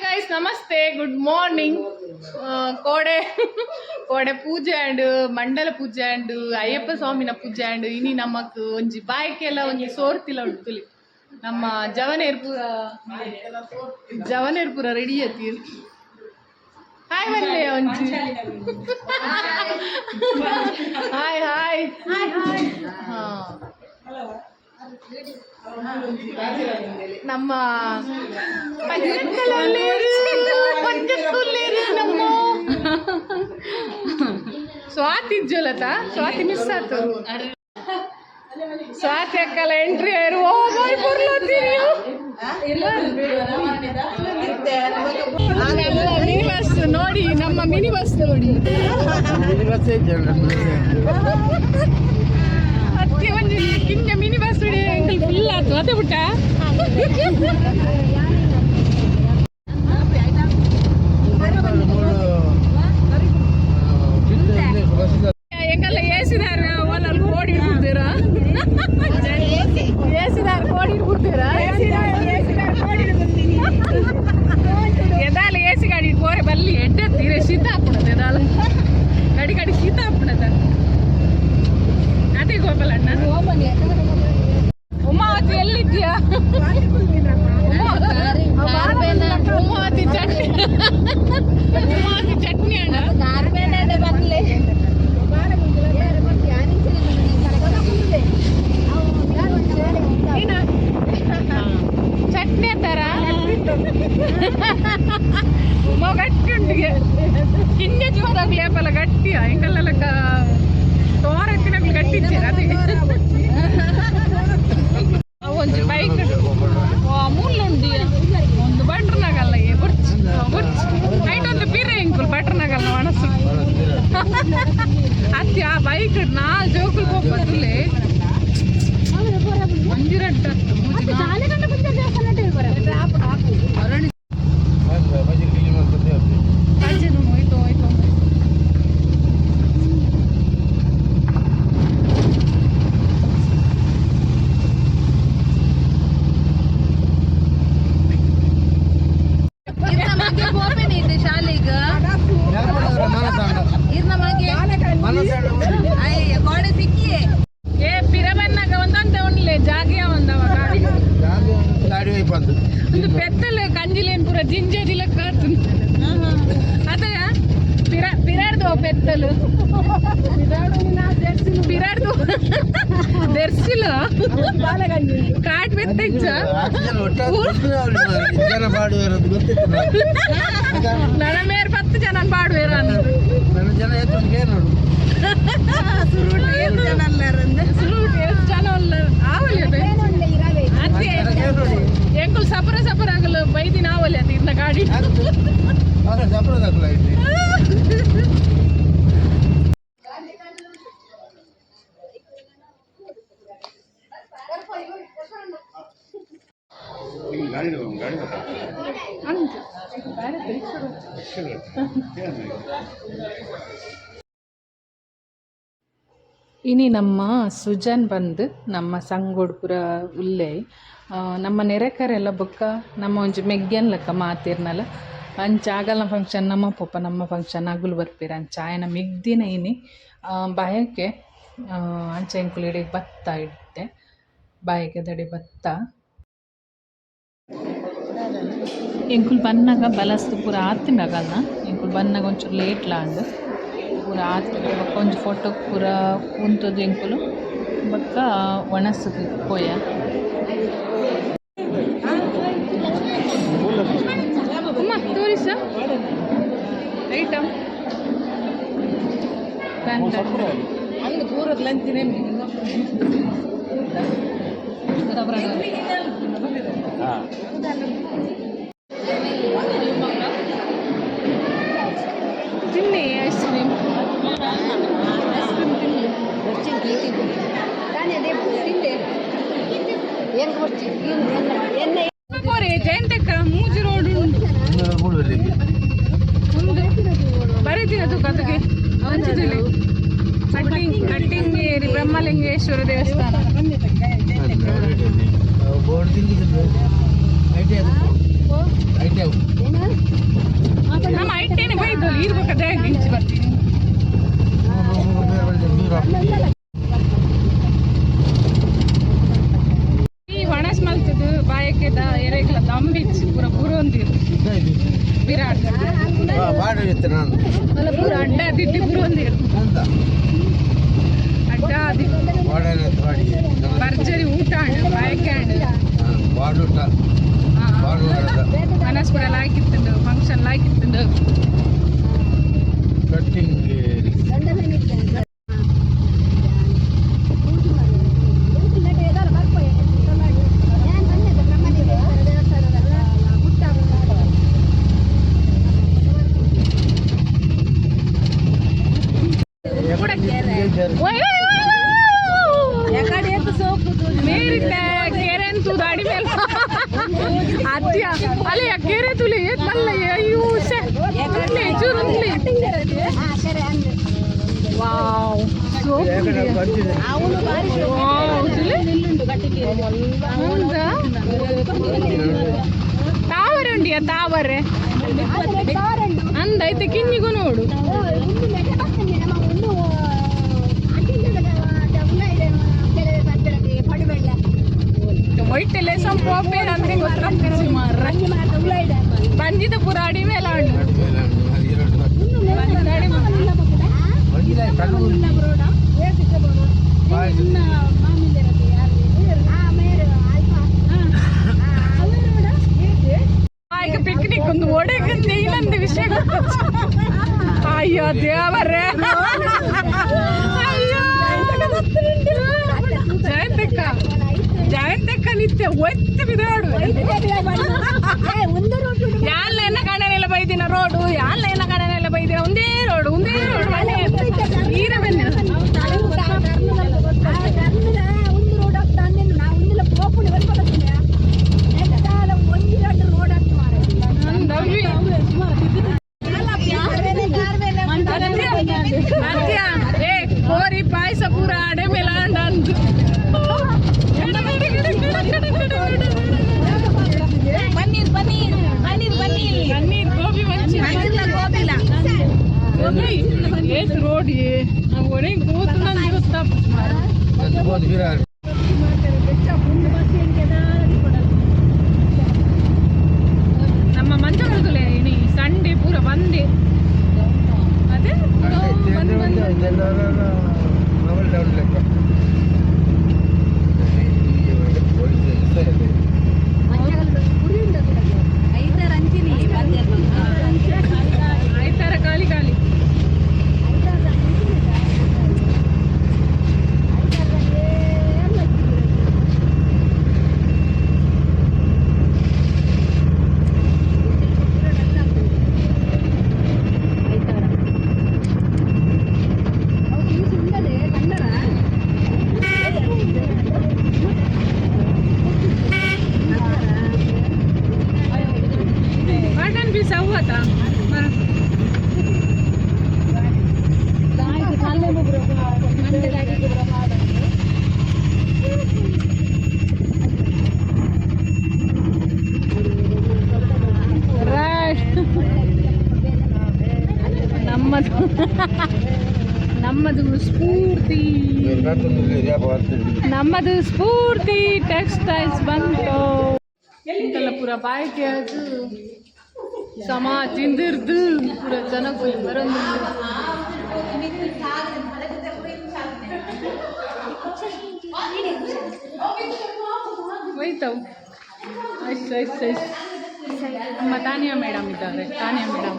guys, namaste, good morning. ಕೋಡೆ ಪೂಜೆ and ಮಂಡಲ ಪೂಜೆ ಅಂಡ್ ಅಯ್ಯಪ್ಪ ಸ್ವಾಮಿನ ಪೂಜೆ ಅಂಡ್ ಇನಿ ನಮಕ್ ಒಂಜಿ ಬಾಯ್ಕೆಲ್ಲ ಒಂಜಿ ಸೋರ್ತಿಲ ಉಂಟುಲಿ ನಮ್ಮ ಜವನೇರ್ಪುರ ರೆಡಿ ಆತೀರ್. ಹಾಯ್ ಬನ್ನಿ ಒಂಜಿ ಹಾಯ್ ಹಾಯ್ ನಮ್ಮ ನಮ್ಮ ಸ್ವಾತಿ ಇಜ್ಜೋಲತ ಸ್ವಾತಿ ಮಿಸ್ ಆತು. ಸ್ವಾತಿ ಅಕ್ಕಲ ಎಂಟ್ರಿ ಆಯ್ರು ಓ ಬಾಯ್ ಬರ್ಲತ್ತೀರಿ ಮಿನಿ ಬಸ್ ನೋಡಿ, ನಮ್ಮ ಮಿನಿ ಬಸ್ ನೋಡಿ ಅತ್ತೆ ಒಂದು ಹಿಂಗೆ ಮಿನಿ ಬಸ್ ಅಂಕಲ್ ಫುಲ್ ಆಯ್ತು ಅದೇ ಬಿಟ್ಟ ಎಂಕಲ್ಲ ಏಸಿದಾರ ಒಲ್ಲಲ್ಲಿ ಕೋಡಿ ಇಡ್ಬಿಡ್ತೀರಾ, ಏಸಿದಾರ ಕೋಡಿ ಇಡ್ಬಿಡ್ತೀರಾ, ಎದಾಲ ಏಸಿ ಗಾಡಿ ಕೋರೆ ಬಲ್ಲಿ ಎಡ್ಡೆತ್ತೀರ ಶೀತ ಹಾಕ್ಬಿಡದ ಎದಾಲ ಗಡಿ ಗಡಿ ಶೀತ ಹಾಕ್ಬಿಡದ ಅದೇ ಗೋಪಾಲ ಅಣ್ಣ. ಉಮಾವತಿ ಎಲ್ಲಿದ್ಯಾ? ಉಮಾವತಿ ಚಟ್ನಿ, ಉಮಾವತಿ ಚಟ್ನಿ ಅಣ್ಣ. ಚಟ್ನಿ ಅಂತಾರ ಉಮ ಗಟ್ಟಿ ಉಂಟಿಗೆ ಕಿಂಜ ಜೋರಾಗ ಲೇಪಲ್ಲ ಗಟ್ಟಿಯ ಹಿಂಗಲ್ಲೆಲ್ಲ ತೋರೆತ್ತಿನಾಗ್ಲಿ ಗಟ್ಟಿ ಇಚ್ಚಾರ ಅದಕ್ಕೆ ಒಂಜಿ ಬೈಕ್ ಅಮೂಲ್ಯ ಒಂದು ಬಟ್ರನಾಗಲ್ಲ ನೈಟ್ ಒಂದು ಬೀರೆ ಇಂಕುಲ್ ಬಟ್ರನಾಗಲ್ಲ ಮನಸ್ಸು ಅತ್ತಿ ಆ ಬೈಕ್ ನಾಲ್ ಜೋಕುಲ್ ಹೋಗ್ಬತ್ತಲ್ಲೇ ಮಂಜಿರಟ್ಟ ಒಂದು ಪೆತ್ತಲೆ ಕಂಜಿಲೇನ್ ಪೂರ ಜಿಂಜೇಜಿಲ ಕಾತು ಅದ ಪಿರಾಡ್ದು ಪೆತ್ತಲು ಪಿರಾಡ್ದು ದೆರ್ಸಿಲ ಕಾಟ್ ಬೆತ್ತಿಚ್ಚ ನನ್ನ ಮೇರ್ 10 ಜನ ಪಾಡುವೇರ ಅನ್ನೋದು ಎಂಕುಲ್ ಸಪರ ಸಪರ ಆಗಲ್ಲ ಬೈದಿನ ಆವಲ್ಲಿ ಅದು ಇನ್ನ ಗಾಡಿ ಇನಿ ನಮ್ಮ ಸುಜನ್ ಬಂದು ನಮ್ಮ ಸಂಗೋಡ್ಪುರ ಉಲ್ಲೆ ನಮ್ಮ ನೆರೆಕರೆಲ್ಲ ಬೊಕ್ಕ ನಮ್ಮ ಒಂಜಿ ಮೆಗ್ಗ್ಯನ್ ಲೆಕ್ಕ ಮಾತಿರ್ನಲ್ಲ ಅಂಚ ಆಗಲ್ಲ ಫಂಕ್ಷನ್ ನಮ್ಮ ಪಪ್ಪ ನಮ್ಮ ಫಂಕ್ಷನ್ ಅಗುಲು ಬರ್ಪೀರ ಅಂಚ ಆಯನ ಮಿಗ್ದಿನ ಇನಿ ಬಾಯಕ್ಕೆ ಅಂಚ ಎಂಕುಲು ಇಡೆಗೆ ಭತ್ತ ಇಡ್ತೆ ಬಾಯಿಗೆ ದಡಿ ಭತ್ತ ಎಂಕುಲು ಬನ್ನಾಗ ಬಲಸ್ತು ಪೂರ ಆತಿನಾಗಲ್ಲ ಎಂಕುಲು ಬನ್ನಾಗ ಒಂಚೂರು ಲೇಟ್ ಲಾಂಡ್ ಪೂರ ಆತ ಬೊಕ್ಕ ಒಂಜಿ ಫೋಟೋ ಪೂರ ಕುಂತದ್ದು ಎಂಕುಲು ಬೊಕ್ಕ ಒಣಸು ಪೋಯ ತೋರಿಸ ಐಟಮ್ ಅಲ್ಲಿ ಪೂರದ ಲಂಚಿನೇ ತಿನ್ನಿ ಐಸ್ ಕ್ರೀಮ್ ಜಯಂತಕ್ಕ ಮೂಜಿ ರೋಡ್ ಬರೀತೀನಿ ಅದು ಕತೆಗೆ ಹಂಚಿದಿಲ್ಲ ಕಟ್ಟಿಂಗೇರಿ ಬ್ರಹ್ಮಲಿಂಗೇಶ್ವರ ದೇವಸ್ಥಾನ. ನಮ್ಮ ಐಟೇನೆ ಬೈದು ಇರ್ಬೇಕಾದ್ರೆ ಇಂಚು ಬರ್ತೀನಿ. ಈ ಒಣಸ್ ಮಲ್ತದು ಬಾಯಕ್ಕೆ ಎರೆಗಳ ದಂಬಿಚ್ಚಿ ಪೂರ ಬುರೊಂದಿರು ವಿರಾಟ್ ಅಲ್ಲ ಪೂರ ಅಡ್ಡ ದಿಡ್ಡಿ ಬುರೊಂದಿರು ಅಡ್ಡ ಭರ್ಜರಿ ಊಟ ಬಾಯಕ್ಕೆ ಮನಸ್ಪುರ ಲಾಯ್ಕಿತ್ತುಂಡು ಫಂಕ್ಷನ್ ಲಾಯ್ಕಿತ್ತುಂಡು अले केरे तुले येत म्हणलं अय्यो तुले चुरुंतले वाव सो वाव तुले तावर उंडिया तावर अंदೈತೆ ಕಿನ್ನಿಗೂ ನೋಡು ಒಯ್ಟೆಲೆ ಸಂಪೋಪೆ ಅಂದ್ರೆ ಗೊತ್ತಾಗ್ತಿಸಿ ಮಾರ್ರೆ ಬಂದಿದ್ದ ಪೂರ ಅಡಿ ಮೇಲೆ ಹಣ್ಣು ಈಗ ಪಿಕ್ನಿಕ್ ಒಂದು ಒಡೆಗಂತೆ ಇನ್ನೊಂದು ವಿಷಯ ಅಯ್ಯೋ ದೇವರೇ ಅಯ್ಯೋ ಜಯಂತಕ್ಕ ನಿತ್ಯ ಒತ್ತಿ ಬಿದೋಡು ಯಾಲ್ನ ಕಣ್ಣನೆಲ್ಲ ಬೈದಿನ ರೋಡು ಯಾಲ್ನ ಕಣ್ಣನೆಲ್ಲ ಬೈದಿನ ಒಂದೇ ರೋಡು ಮನೆ ಈರ ಬನ್ನಿ ಕೋರಿ ಪಾಯಸ ಪೂರ ಅಡೆ ಮೇಲೆ ಅಂದು ಪನ್ನೀರ್ ಗೋಬಿ ಮಂಚಿ ಏತ್ ರೋಡಿ ಒಡೆ ಕೂತು ನಂಗೆ ಗೊತ್ತಾ ನಮ್ಮ ಮಂಚ ಹುಡುಗಲೆ ಇಣಿ ಸಂಡೆ ಪೂರ ಬಂದೆ ಅದೇ ಐತಾರ ಖಾಲಿ ಖಾಲಿ ನಮ್ಮದು ಸ್ಫೂರ್ತಿ ಟೆಕ್ಸ್ಟೈಲ್ಸ್ ಬಂತು ಇಂತೆಲ್ಲ ಪೂರ ಬಾಯ್ಕೆ ಅದು ಸಮ ತಿಂದಿರ್ದು ಪೂರ ಜನಕ್ಕೆ ಬರೋದು ಹೋಯ್ತವು ಆಯ್ತು ನಮ್ಮ ತಾನಿಯಾ ಮೇಡಮ್ ಇದ್ದಾರೆ ತಾನಿಯಾ ಮೇಡಮ್